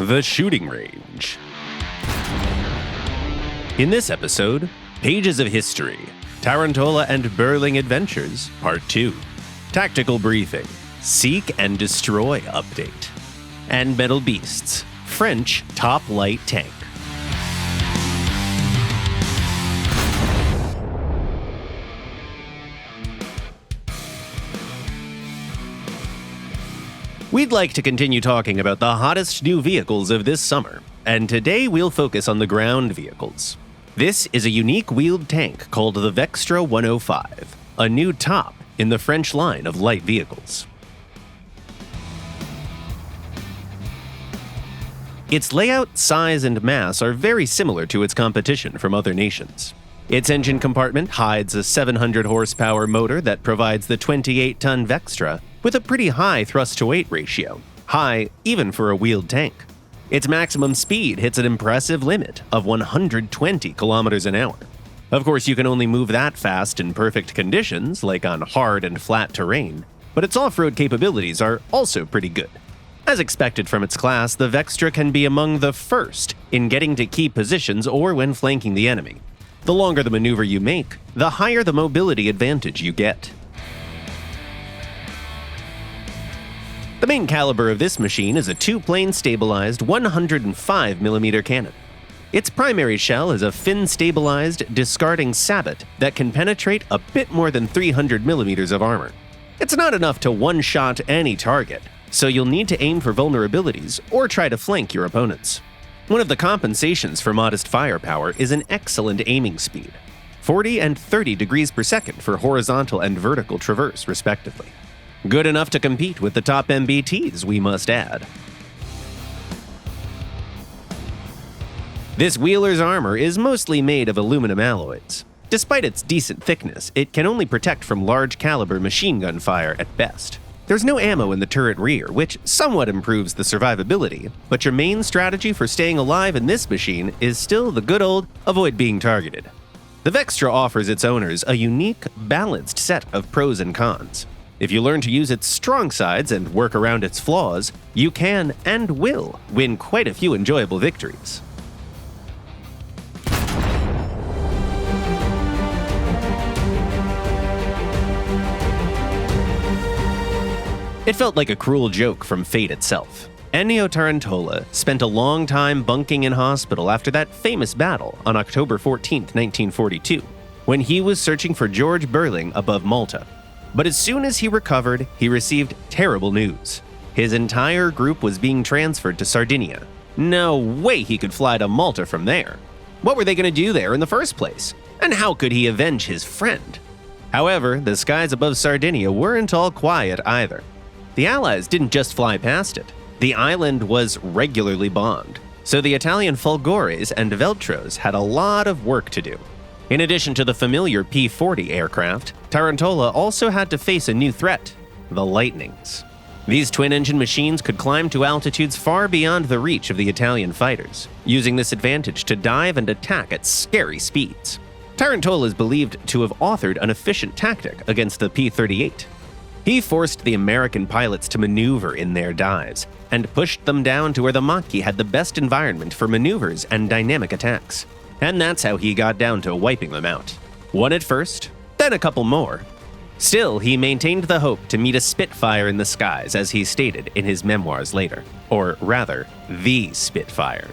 The Shooting Range. In this episode, Pages of History, Tarantola and Beurling Adventures, Part 2, Tactical Briefing, Seek and Destroy Update, and Metal Beasts, French Top Light Tank. We'd like to continue talking about the hottest new vehicles of this summer, and today we'll focus on the ground vehicles. This is a unique wheeled tank called the VEXTRA 105, a new top in the French line of light vehicles. Its layout, size, and mass are very similar to its competition from other nations. Its engine compartment hides a 700 horsepower motor that provides the 28-ton VEXTRA with a pretty high thrust-to-weight ratio, high even for a wheeled tank. Its maximum speed hits an impressive limit of 120 kilometers an hour. Of course, you can only move that fast in perfect conditions, like on hard and flat terrain, but its off-road capabilities are also pretty good. As expected from its class, the VEXTRA can be among the first in getting to key positions or when flanking the enemy. The longer the maneuver you make, the higher the mobility advantage you get. The main caliber of this machine is a two-plane stabilized 105mm cannon. Its primary shell is a fin-stabilized, discarding sabot that can penetrate a bit more than 300mm of armor. It's not enough to one-shot any target, so you'll need to aim for vulnerabilities or try to flank your opponents. One of the compensations for modest firepower is an excellent aiming speed, 40 and 30 degrees per second for horizontal and vertical traverse, respectively. Good enough to compete with the top MBTs, we must add. This wheeler's armor is mostly made of aluminum alloys. Despite its decent thickness, it can only protect from large caliber machine gun fire at best. There's no ammo in the turret rear, which somewhat improves the survivability, but your main strategy for staying alive in this machine is still the good old avoid being targeted. The VEXTRA offers its owners a unique, balanced set of pros and cons. If you learn to use its strong sides and work around its flaws, you can and will win quite a few enjoyable victories. It felt like a cruel joke from fate itself. Ennio Tarantola spent a long time bunking in hospital after that famous battle on October 14, 1942, when he was searching for George Beurling above Malta. But as soon as he recovered, he received terrible news. His entire group was being transferred to Sardinia. No way he could fly to Malta from there. What were they going to do there in the first place? And how could he avenge his friend? However, the skies above Sardinia weren't all quiet either. The Allies didn't just fly past it. The island was regularly bombed, so the Italian Folgores and Veltros had a lot of work to do. In addition to the familiar P-40 aircraft, Tarantola also had to face a new threat, the Lightnings. These twin-engine machines could climb to altitudes far beyond the reach of the Italian fighters, using this advantage to dive and attack at scary speeds. Tarantola is believed to have authored an efficient tactic against the P-38. He forced the American pilots to maneuver in their dives, and pushed them down to where the Macchi had the best environment for maneuvers and dynamic attacks. And that's how he got down to wiping them out. One at first, then a couple more. Still, he maintained the hope to meet a Spitfire in the skies, as he stated in his memoirs later. Or rather, the Spitfire.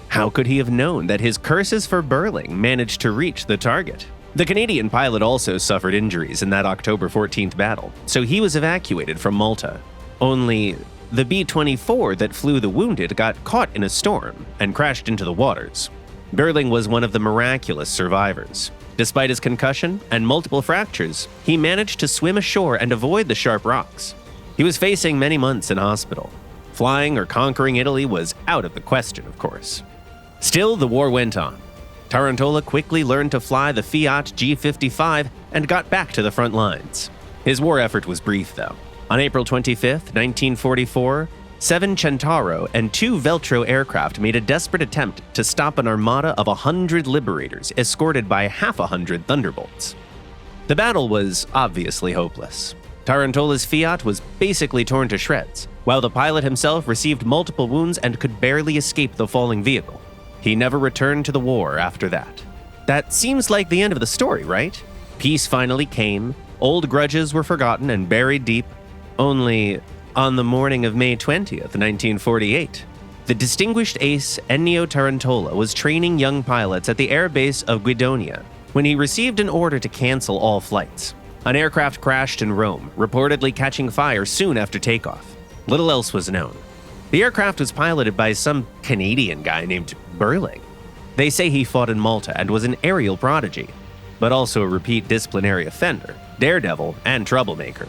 How could he have known that his curses for Beurling managed to reach the target? The Canadian pilot also suffered injuries in that October 14th battle, so he was evacuated from Malta. Only, the B-24 that flew the wounded got caught in a storm and crashed into the waters. Beurling was one of the miraculous survivors. Despite his concussion and multiple fractures, he managed to swim ashore and avoid the sharp rocks. He was facing many months in hospital. Flying or conquering Italy was out of the question, of course. Still, the war went on. Tarantola quickly learned to fly the Fiat G55 and got back to the front lines. His war effort was brief, though. On April 25, 1944, 7 Centauro and 2 Veltro aircraft made a desperate attempt to stop an armada of 100 liberators escorted by half a hundred Thunderbolts. The battle was obviously hopeless. Tarantola's Fiat was basically torn to shreds, while the pilot himself received multiple wounds and could barely escape the falling vehicle. He never returned to the war after that. That seems like the end of the story, right? Peace finally came, old grudges were forgotten and buried deep. Only, on the morning of May 20th, 1948, the distinguished ace Ennio Tarantola was training young pilots at the airbase of Guidonia when he received an order to cancel all flights. An aircraft crashed in Rome, reportedly catching fire soon after takeoff. Little else was known. The aircraft was piloted by some Canadian guy named Beurling. They say he fought in Malta and was an aerial prodigy, but also a repeat disciplinary offender, daredevil, and troublemaker.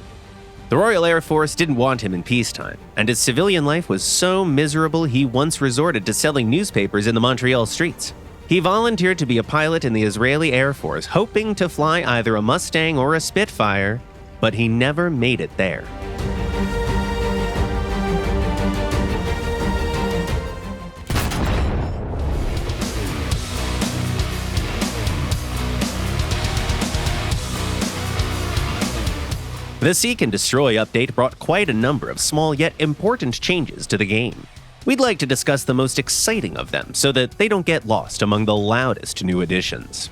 The Royal Air Force didn't want him in peacetime, and his civilian life was so miserable he once resorted to selling newspapers in the Montreal streets. He volunteered to be a pilot in the Israeli Air Force, hoping to fly either a Mustang or a Spitfire, but he never made it there. The Seek and Destroy update brought quite a number of small yet important changes to the game. We'd like to discuss the most exciting of them so that they don't get lost among the loudest new additions.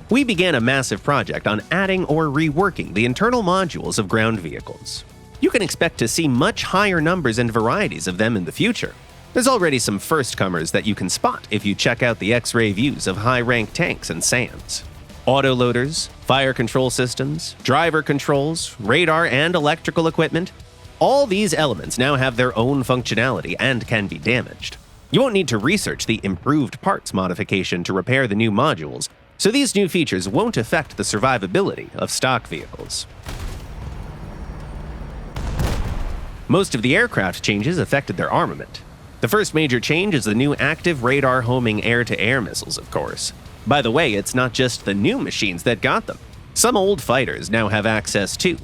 We began a massive project on adding or reworking the internal modules of ground vehicles. You can expect to see much higher numbers and varieties of them in the future. There's already some first-comers that you can spot if you check out the X-ray views of high-rank tanks and SAMs. Autoloaders, fire control systems, driver controls, radar and electrical equipment. All these elements now have their own functionality and can be damaged. You won't need to research the improved parts modification to repair the new modules, so these new features won't affect the survivability of stock vehicles. Most of the aircraft changes affected their armament. The first major change is the new active radar homing air-to-air missiles, of course. By the way, it's not just the new machines that got them. Some old fighters now have access too.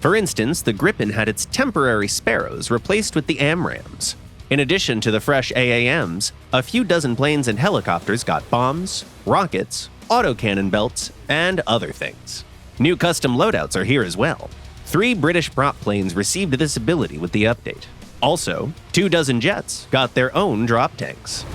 For instance, the Gripen had its temporary Sparrows replaced with the AMRAAMs. In addition to the fresh AAMs, a few dozen planes and helicopters got bombs, rockets, autocannon belts, and other things. New custom loadouts are here as well. 3 British prop planes received this ability with the update. Also, 24 jets got their own drop tanks.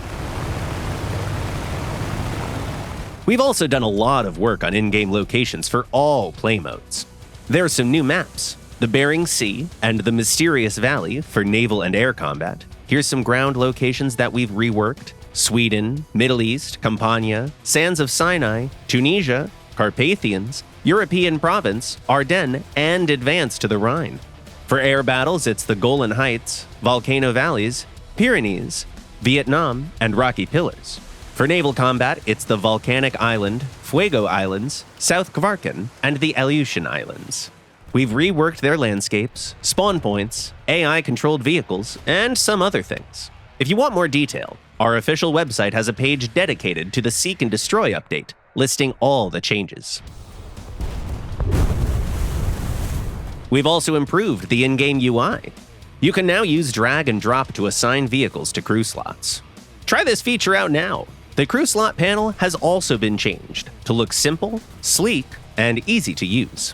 We've also done a lot of work on in-game locations for all play modes. There are some new maps, the Bering Sea and the Mysterious Valley for naval and air combat. Here's some ground locations that we've reworked: Sweden, Middle East, Campania, Sands of Sinai, Tunisia, Carpathians, European Province, Ardennes, and advance to the Rhine. For air battles, it's the Golan Heights, Volcano Valleys, Pyrenees, Vietnam, and Rocky Pillars. For naval combat, it's the Volcanic Island, Fuego Islands, South Kvarken, and the Aleutian Islands. We've reworked their landscapes, spawn points, AI-controlled vehicles, and some other things. If you want more detail, our official website has a page dedicated to the Seek and Destroy update, listing all the changes. We've also improved the in-game UI. You can now use drag and drop to assign vehicles to crew slots. Try this feature out now. The crew slot panel has also been changed to look simple, sleek, and easy to use.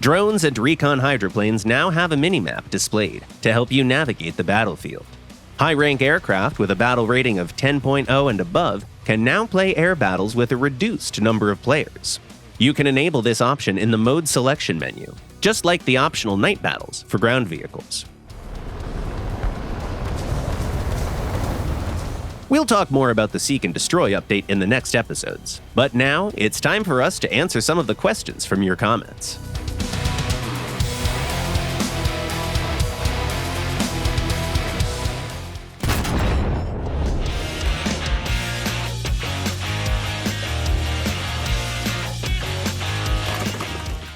Drones and recon hydroplanes now have a minimap displayed to help you navigate the battlefield. High-rank aircraft with a battle rating of 10.0 and above can now play air battles with a reduced number of players. You can enable this option in the mode selection menu, just like the optional night battles for ground vehicles. We'll talk more about the Seek and Destroy update in the next episodes, but now it's time for us to answer some of the questions from your comments.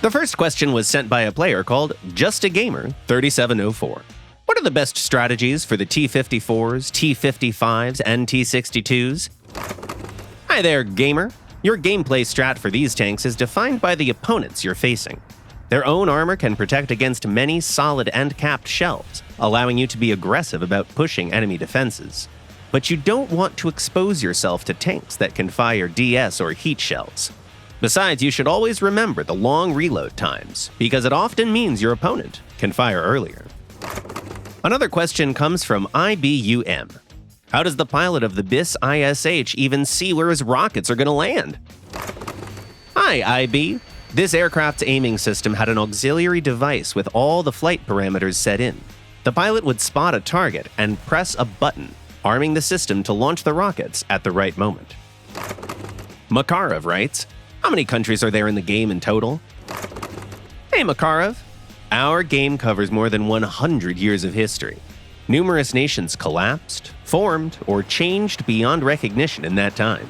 The first question was sent by a player called Just a Gamer 3704. What are the best strategies for the T-54s, T-55s, and T-62s? Hi there, gamer. Your gameplay strat for these tanks is defined by the opponents you're facing. Their own armor can protect against many solid and capped shells, allowing you to be aggressive about pushing enemy defenses. But you don't want to expose yourself to tanks that can fire DS or heat shells. Besides, you should always remember the long reload times, because it often means your opponent can fire earlier. Another question comes from IBUM. How does the pilot of the BIS ISH even see where his rockets are going to land? Hi, IB. This aircraft's aiming system had an auxiliary device with all the flight parameters set in. The pilot would spot a target and press a button, arming the system to launch the rockets at the right moment. Makarov writes, how many countries are there in the game in total? Hey Makarov, our game covers more than 100 years of history. Numerous nations collapsed, formed, or changed beyond recognition in that time.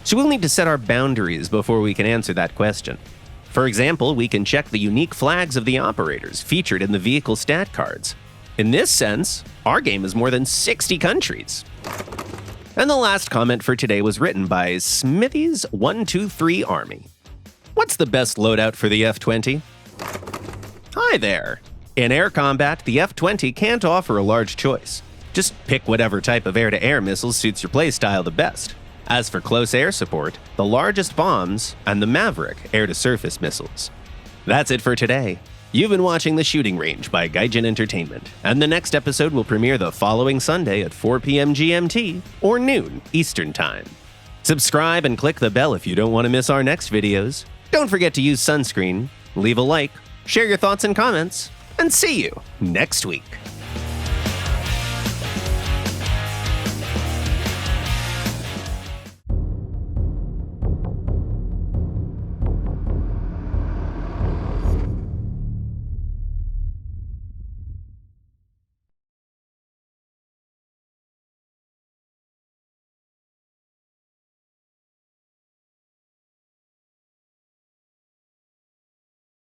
So we'll need to set our boundaries before we can answer that question. For example, we can check the unique flags of the operators featured in the vehicle stat cards. In this sense, our game is more than 60 countries. And the last comment for today was written by Smithies123 Army. What's the best loadout for the F-20? Hi there! In air combat, the F-20 can't offer a large choice. Just pick whatever type of air-to-air missile suits your playstyle the best. As for close air support, the largest bombs and the Maverick air-to-surface missiles. That's it for today. You've been watching The Shooting Range by Gaijin Entertainment, and the next episode will premiere the following Sunday at 4 p.m. GMT or noon Eastern Time. Subscribe and click the bell if you don't want to miss our next videos. Don't forget to use sunscreen, leave a like, share your thoughts and comments, and see you next week.